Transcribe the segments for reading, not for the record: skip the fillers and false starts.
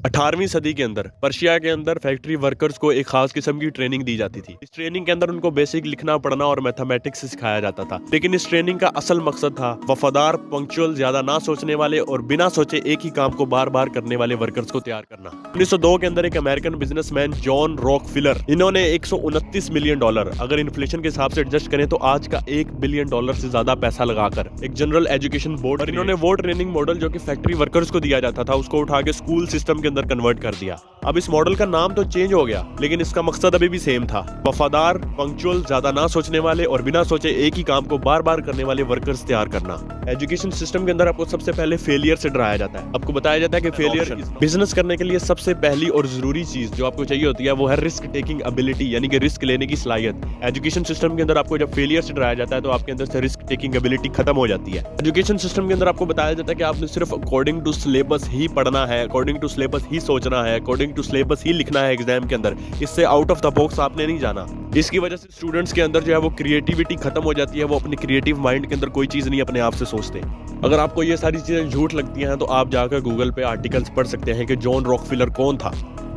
18वीं सदी के अंदर पर्शिया के अंदर फैक्ट्री वर्कर्स को एक खास किस्म की ट्रेनिंग दी जाती थी। इस ट्रेनिंग के अंदर उनको बेसिक लिखना पढ़ना और मैथमेटिक्स सिखाया जाता था। लेकिन इस ट्रेनिंग का असल मकसद था वफादार, पंक्चुअल, ज्यादा ना सोचने वाले और बिना सोचे एक ही काम को बार बार करने वाले वर्कर्स को तैयार करना। 1902 के अंदर एक अमेरिकन बिजनेसमैन जॉन रॉकफिलर, इन्होंने 129 मिलियन डॉलर, अगर इन्फ्लेशन के हिसाब से एडजस्ट करें तो आज का $1 बिलियन से ज्यादा पैसा लगाकर एक जनरल एजुकेशन बोर्ड, और इन्होंने वो ट्रेनिंग मॉडल जो कि फैक्ट्री वर्कर्स को दिया जाता था उसको उठा के स्कूल सिस्टम के अंदर कन्वर्ट कर दिया। अब इस मॉडल का नाम तो चेंज हो गया लेकिन इसका मकसद अभी भी सेम था, वफादार, पंक्चुअल, ज्यादा ना सोचने वाले और बिना सोचे एक ही काम को बार बार करने वाले वर्कर्स तैयार करना। एजुकेशन सिस्टम के अंदर आपको सबसे पहले फेलियर से डराया जाता है। आपको बताया जाता है कि फेलियर, बिजनेस करने के लिए सबसे पहली और जरूरी चीज जो आपको चाहिए होती है वो है रिस्क टेकिंग एबिलिटी, यानी कि रिस्क लेने की सलाहियत। एजुकेशन सिस्टम के अंदर आपको जब फेलियर से डराया जाता है तो आपके अंदर से रिस्क टेकिंग एबिलिटी खत्म हो जाती है। एजुकेशन सिस्टम के अंदर आपको बताया जाता है कि आपने सिर्फ अकॉर्डिंग टू सिलेबस ही पढ़ना है, अकॉर्डिंग टू सिलेबस ही सोचना है, अकॉर्डिंग टू सिलेबस ही लिखना है एग्जाम के अंदर, इससे आउट ऑफ द बॉक्स आपने नहीं जाना। इसकी वजह से स्टूडेंट्स के अंदर जो है वो क्रिएटिविटी खत्म हो जाती है, वो अपनी क्रिएटिव माइंड के अंदर कोई चीज नहीं अपने आप से सोचते। अगर आपको ये सारी चीजें झूठ लगती हैं तो आप जाकर गूगल पे आर्टिकल्स पढ़ सकते हैं कि जॉन रॉकफिलर कौन था।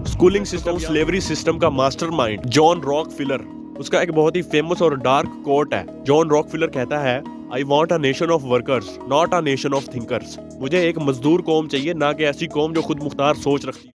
स्कूलिंग सिस्टम, स्लेवरी सिस्टम का मास्टरमाइंड जॉन रॉकफिलर, उसका एक बहुत ही फेमस और डार्क कोट है। जॉन रॉकफिलर कहता है, I want a nation of workers, not a nation of thinkers. मुझे एक मजदूर कौम चाहिए, ना कि ऐसी कौम जो खुद मुख्तार सोच रखती है।